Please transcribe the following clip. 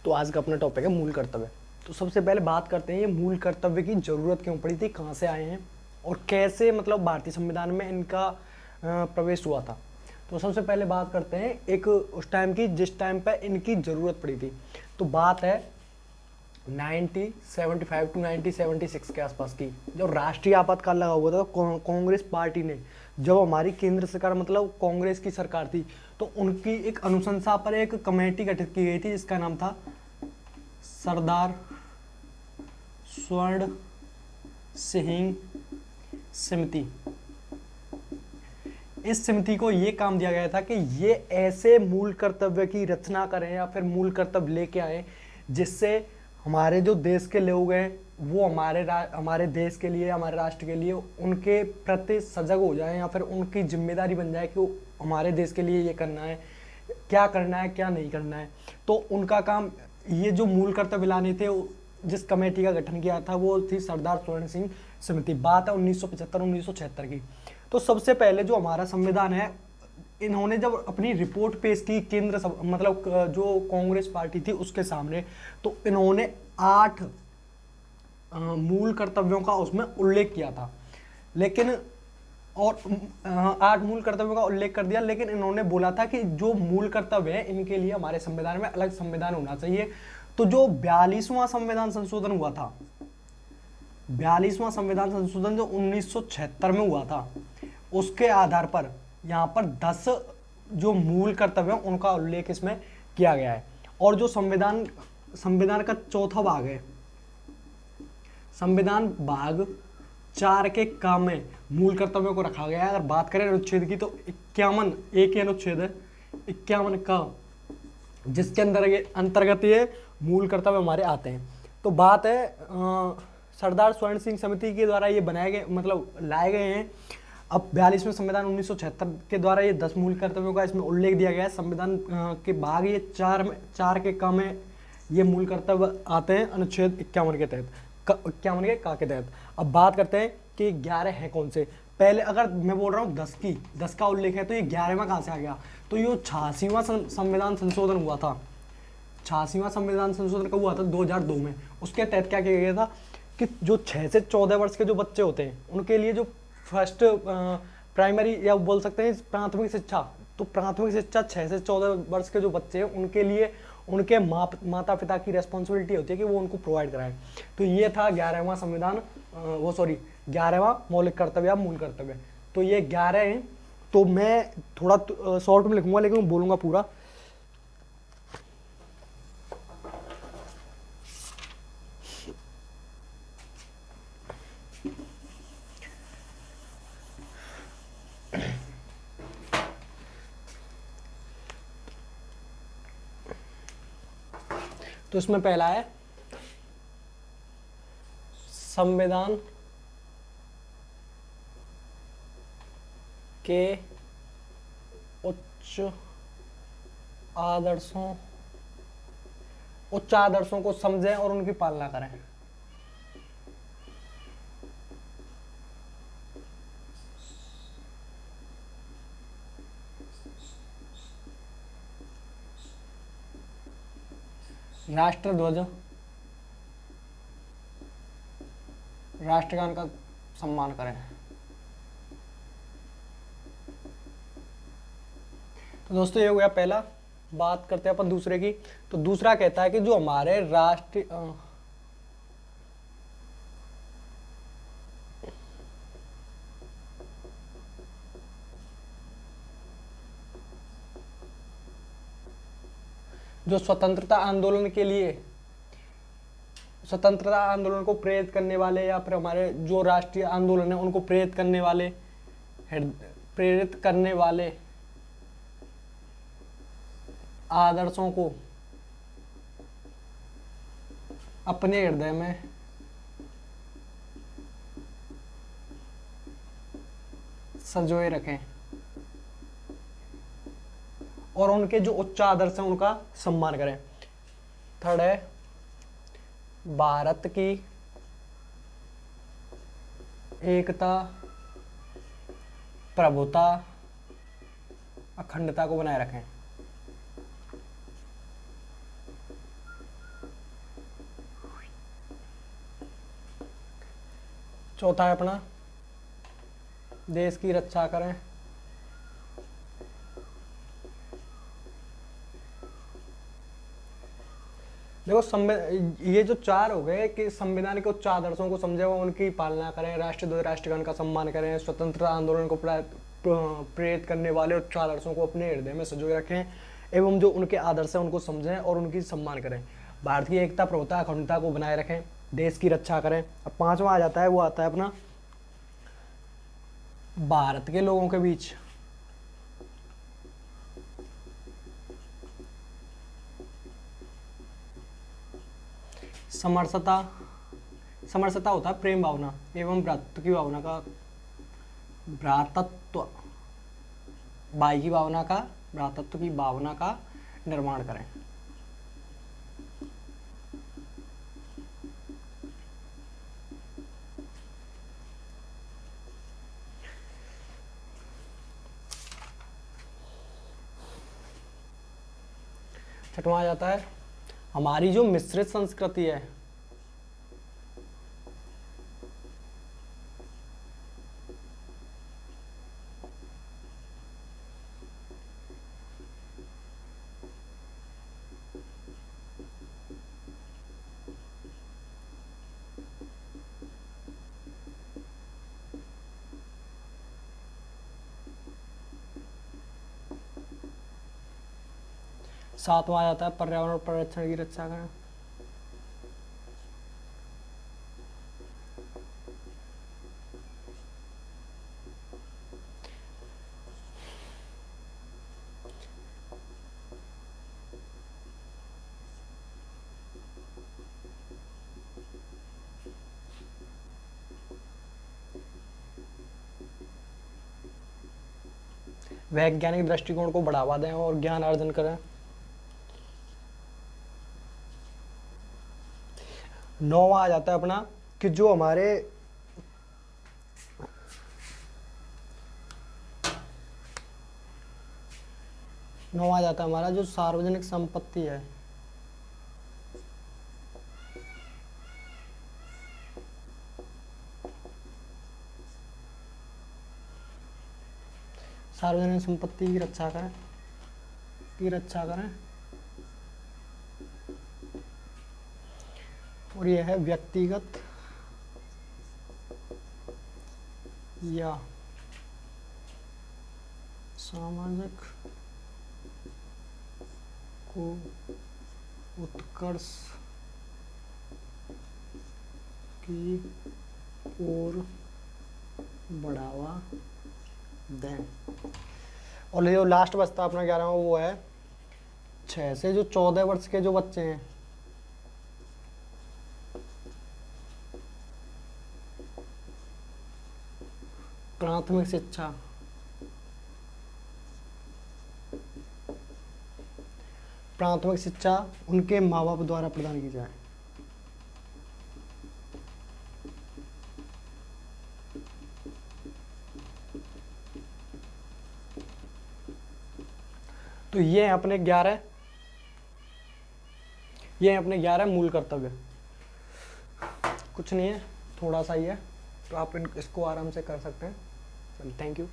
तो आज का अपना टॉपिक है मूल कर्तव्य। तो सबसे पहले बात करते हैं ये मूल कर्तव्य की ज़रूरत क्यों पड़ी थी, कहाँ से आए हैं और कैसे मतलब भारतीय संविधान में इनका प्रवेश हुआ था। तो सबसे पहले बात करते हैं एक उस टाइम की जिस टाइम पर इनकी ज़रूरत पड़ी थी। तो बात है 1975 टू 1976 के आसपास की, जब राष्ट्रीय आपातकाल लगा हुआ था। तो कांग्रेस पार्टी ने, जब हमारी केंद्र सरकार मतलब कांग्रेस की सरकार थी, तो उनकी एक अनुशंसा पर एक कमेटी गठित की गई थी जिसका नाम था सरदार स्वर्ण सिंह समिति। इस समिति को ये काम दिया गया था कि ये ऐसे मूल कर्तव्य की रचना करें या फिर मूल कर्तव्य लेके आए जिससे हमारे जो देश के लोग हैं वो हमारे देश के लिए, हमारे राष्ट्र के लिए उनके प्रति सजग हो जाएं या फिर उनकी जिम्मेदारी बन जाए कि हमारे देश के लिए ये करना है, क्या नहीं करना है। तो उनका काम, ये जो मूल कर्तव्य लाने थे, जिस कमेटी का गठन किया था वो थी सरदार स्वर्ण सिंह समिति। बात है 1975-1976 की। तो सबसे पहले जो हमारा संविधान है, इन्होंने जब अपनी रिपोर्ट पेश की मतलब जो कांग्रेस पार्टी थी उसके सामने, तो इन्होंने 8 मूल कर्तव्यों का उसमें उल्लेख किया था। लेकिन और 8 मूल कर्तव्यों का उल्लेख कर दिया, लेकिन इन्होंने बोला था कि जो मूल कर्तव्य है इनके लिए हमारे संविधान में अलग संविधान होना चाहिए। तो जो 42वां संविधान संशोधन हुआ था, 42वां संविधान संशोधन जो 1976 में हुआ था, उसके आधार पर यहाँ पर 10 जो मूल कर्तव्य हैं उनका उल्लेख इसमें किया गया है। और जो संविधान का चौथा भाग है, संविधान भाग 4 के काम में मूल कर्तव्यों को रखा गया है। अगर बात करें अनुच्छेद की, तो 51 एक ही अनुच्छेद है 51 का, जिसके अंतर्गत ये मूल कर्तव्य हमारे आते हैं। तो बात है सरदार स्वर्ण सिंह समिति के द्वारा ये बनाए गए, मतलब लाए गए हैं। अब 42वें संविधान 1976 के द्वारा ये 10 मूल कर्तव्यों का इसमें उल्लेख दिया गया है। संविधान के भाग ये 4 के काम में ये मूल कर्तव्य आते हैं अनुच्छेद 51 के तहत, 51 के का के तहत। अब बात करते हैं कि 11 है कौन से। पहले अगर मैं बोल रहा हूँ 10 का उल्लेख है, तो ये 11वां कहाँ से आ गया? तो ये 86वां संविधान संशोधन हुआ था। 86वां संविधान संशोधन कब हुआ था? 2002 में। उसके तहत क्या किया गया था कि जो 6 से 14 वर्ष के जो बच्चे होते हैं उनके लिए जो फर्स्ट प्राइमरी या बोल सकते हैं प्राथमिक शिक्षा, तो प्राथमिक शिक्षा 6 से 14 वर्ष के जो बच्चे हैं उनके लिए उनके माता पिता की रेस्पॉन्सिबिलिटी होती है कि वो उनको प्रोवाइड कराएं। तो ये था 11वां संविधान, 11वां मौलिक कर्तव्य या मूल कर्तव्य। तो ये 11 हैं। तो मैं थोड़ा शॉर्ट में लिखूंगा लेकिन बोलूंगा पूरा। तो इसमें पहला है संविधान के उच्च आदर्शों को समझें और उनकी पालना करें। राष्ट्रध्वज, राष्ट्रगान का सम्मान करें। तो दोस्तों ये हो गया पहला। बात करते हैं अपन दूसरे की। तो दूसरा कहता है कि जो हमारे जो स्वतंत्रता आंदोलन को प्रेरित करने वाले या फिर हमारे जो राष्ट्रीय आंदोलन है उनको प्रेरित करने वाले आदर्शों को अपने हृदय में संजोए रखें और उनके जो उच्च आदर्श हैं उनका सम्मान करें। थर्ड है भारत की एकता, प्रभुता, अखंडता को बनाए रखें। चौथा है अपना देश की रक्षा करें। देखो ये जो चार हो गए कि संविधान के उच्च आदर्शों को समझे व उनकी पालना करें, राष्ट्रध्वज राष्ट्रगान का सम्मान करें, स्वतंत्रता आंदोलन को प्रेरित करने वाले उच्च आदर्शों को अपने हृदय में संजोए रखें एवं जो उनके आदर्श हैं उनको समझें और उनकी सम्मान करें, भारत की एकता प्रभुता अखंडता को बनाए रखें, देश की रक्षा करें। अब पांचवा आ जाता है, वो आता है अपना भारत के लोगों के बीच समरसता। समरसता होता है प्रेम भावना एवं भ्रातृत्व की भावना का, भ्रातृत्व भाई की भावना का, भ्रातृत्व की भावना का निर्माण करें। छठवां आ जाता है हमारी जो मिश्रित संस्कृति है, सातवां आ जाता है पर्यावरण परिरक्षण की रक्षा करें। वैज्ञानिक दृष्टिकोण को बढ़ावा दें और ज्ञान अर्जन करें। नौवां आ जाता है अपना कि जो हमारे नौवां आ जाता है हमारा जो सार्वजनिक संपत्ति है, सार्वजनिक संपत्ति की रक्षा करें, और यह है व्यक्तिगत या सामाजिक को उत्कर्ष की ओर बढ़ावा दें। और जो लास्ट बचता अपना 11वां वो है 6 से जो 14 वर्ष के जो बच्चे हैं, प्राथमिक शिक्षा उनके माँ बाप द्वारा प्रदान की जाए। तो ये हैं अपने 11 मूल कर्तव्य। कुछ नहीं है, थोड़ा सा ही है, तो आप इसको आराम से कर सकते हैं। Thank you.